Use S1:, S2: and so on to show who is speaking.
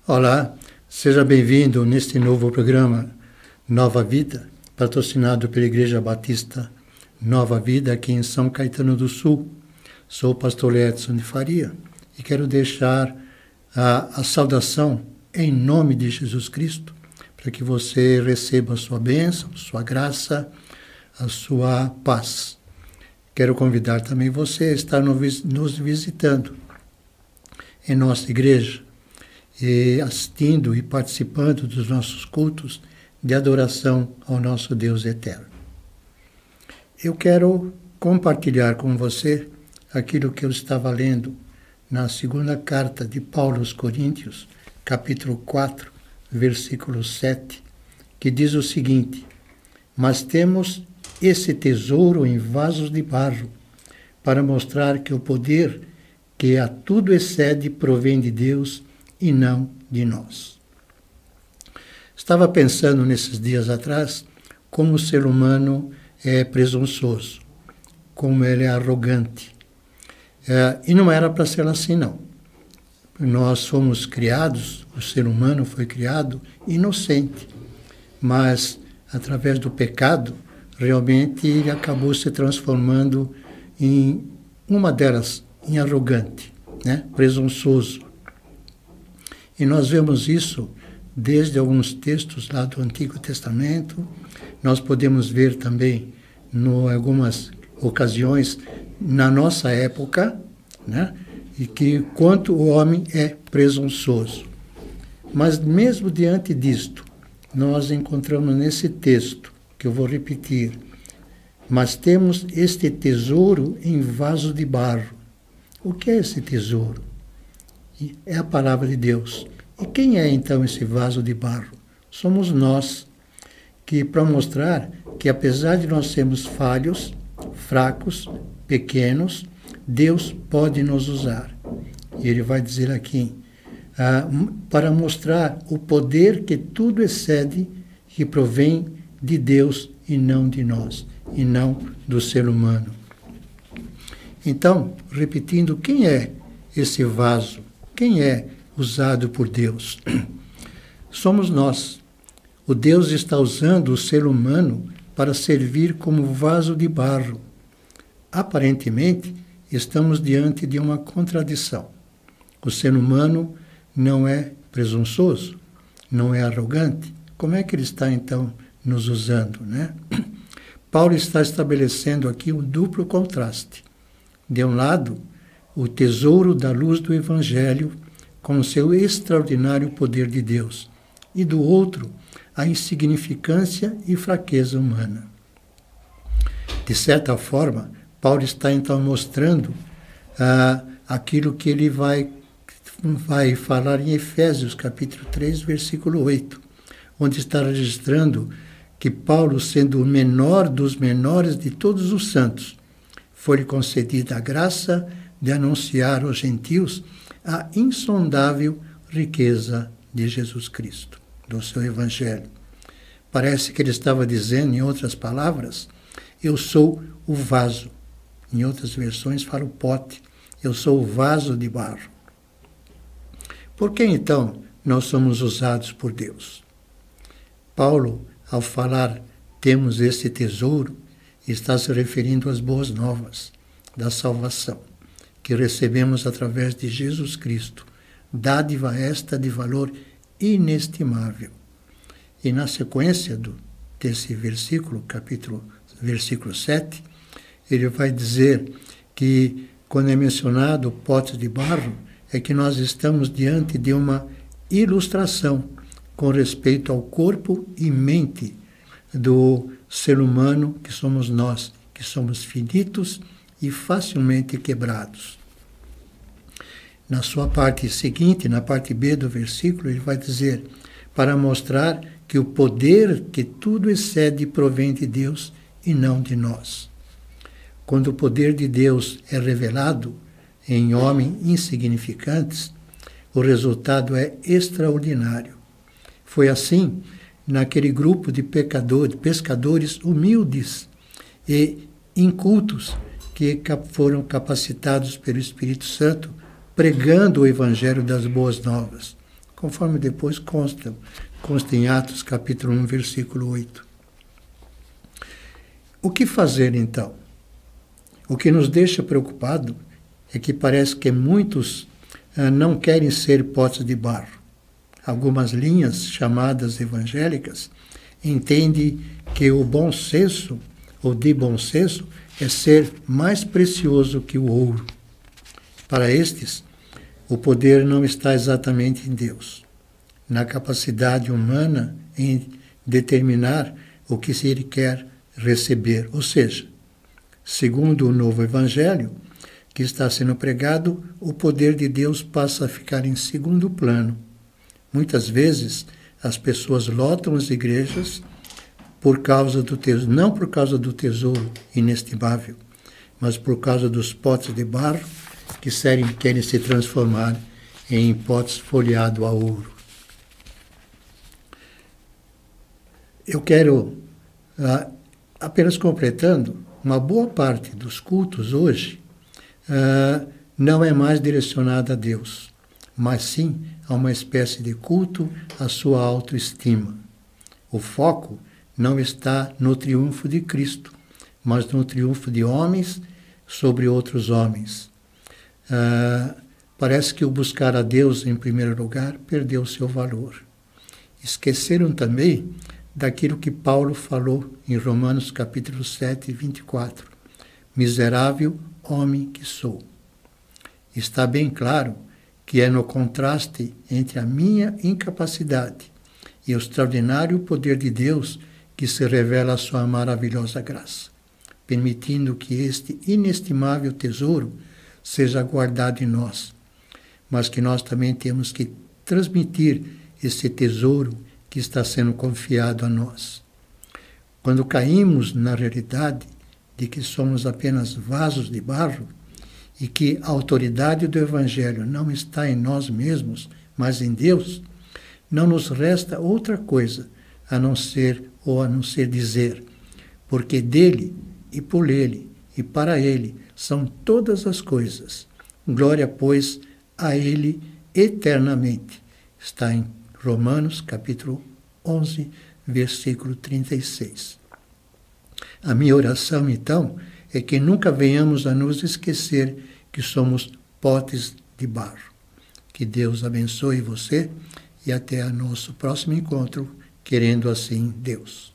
S1: Olá, seja bem-vindo neste novo programa Nova Vida, patrocinado pela Igreja Batista Nova Vida aqui em São Caetano do Sul. Sou o pastor Edson de Faria e quero deixar a saudação em nome de Jesus Cristo para que você receba a sua bênção, sua graça, a sua paz. Quero convidar também você a estar nos visitando em nossa igreja e assistindo e participando dos nossos cultos de adoração ao nosso Deus eterno. Eu quero compartilhar com você aquilo que eu estava lendo na segunda carta de Paulo aos Coríntios, capítulo 4, versículo 7, que diz o seguinte: mas temos esse tesouro em vasos de barro, para mostrar que o poder que a tudo excede provém de Deus e não de nós. Estava pensando nesses dias atrás como o ser humano é presunçoso, como ele é arrogante. E não era para ser assim, não. Nós fomos criados, o ser humano foi criado inocente, mas através do pecado, realmente ele acabou se transformando em uma delas, em arrogante, né? Presunçoso. E nós vemos isso desde alguns textos lá do Antigo Testamento. Nós podemos ver também, em algumas ocasiões, na nossa época, né? E que quanto o homem é presunçoso. Mas mesmo diante disto, nós encontramos nesse texto, que eu vou repetir, mas temos este tesouro em vaso de barro. O que é esse tesouro? É a palavra de Deus. E quem é então esse vaso de barro? Somos nós, que para mostrar que apesar de nós sermos falhos, fracos, pequenos, Deus pode nos usar. E ele vai dizer aqui, para mostrar o poder que tudo excede, que provém de Deus e não de nós, e não do ser humano. Então, repetindo, quem é esse vaso? Quem é usado por Deus? Somos nós. O Deus está usando o ser humano para servir como vaso de barro. Aparentemente, estamos diante de uma contradição. O ser humano não é presunçoso, não é arrogante. Como é que ele está, então, nos usando, né? Paulo está estabelecendo aqui um duplo contraste. De um lado, o tesouro da luz do Evangelho, com o seu extraordinário poder de Deus, e do outro, a insignificância e fraqueza humana. De certa forma, Paulo está então mostrando aquilo que ele vai falar em Efésios, capítulo 3, versículo 8, onde está registrando que Paulo, sendo o menor dos menores de todos os santos, foi-lhe concedida a graça de anunciar aos gentios a insondável riqueza de Jesus Cristo, do seu Evangelho. Parece que ele estava dizendo, em outras palavras, eu sou o vaso. Em outras versões fala o pote. Eu sou o vaso de barro. Por que então nós somos usados por Deus? Paulo, ao falar temos esse tesouro, está se referindo às boas novas da salvação, que recebemos através de Jesus Cristo, dádiva esta de valor inestimável. E na sequência desse versículo, versículo 7, ele vai dizer que, quando é mencionado o pote de barro, é que nós estamos diante de uma ilustração com respeito ao corpo e mente do ser humano que somos nós, que somos finitos e facilmente quebrados. Na sua parte seguinte, na parte B do versículo, ele vai dizer, para mostrar que o poder que tudo excede provém de Deus e não de nós. Quando o poder de Deus é revelado em homens insignificantes, o resultado é extraordinário. Foi assim naquele grupo de pescadores humildes e incultos que foram capacitados pelo Espírito Santo, pregando o Evangelho das Boas Novas. conforme depois consta em Atos capítulo 1, versículo 8. O que fazer então? O que nos deixa preocupado é que parece que muitos não querem ser potes de barro. Algumas linhas chamadas evangélicas entendem que o bom senso, ou de bom senso, é ser mais precioso que o ouro. Para estes, o poder não está exatamente em Deus, na capacidade humana em determinar o que se ele quer receber. Ou seja, segundo o novo evangelho que está sendo pregado, o poder de Deus passa a ficar em segundo plano. Muitas vezes as pessoas lotam as igrejas por causa do tesouro, não por causa do tesouro inestimável, mas por causa dos potes de barro que querem se transformar em potes folheados a ouro. Eu quero, apenas completando, uma boa parte dos cultos hoje não é mais direcionada a Deus, mas sim a uma espécie de culto à sua autoestima. O foco não está no triunfo de Cristo, mas no triunfo de homens sobre outros homens. Parece que o buscar a Deus em primeiro lugar perdeu seu valor. Esqueceram também daquilo que Paulo falou em Romanos capítulo 7, 24. Miserável homem que sou. Está bem claro que é no contraste entre a minha incapacidade e o extraordinário poder de Deus que se revela a sua maravilhosa graça, permitindo que este inestimável tesouro seja guardado em nós, mas que nós também temos que transmitir esse tesouro que está sendo confiado a nós. Quando caímos na realidade de que somos apenas vasos de barro e que a autoridade do Evangelho não está em nós mesmos, mas em Deus, não nos resta outra coisa a não ser dizer, porque dele e por ele e para ele são todas as coisas. Glória, pois, a ele eternamente. Está em Romanos, capítulo 11, versículo 36. A minha oração, então, é que nunca venhamos a nos esquecer que somos potes de barro. Que Deus abençoe você e até o nosso próximo encontro, querendo assim Deus.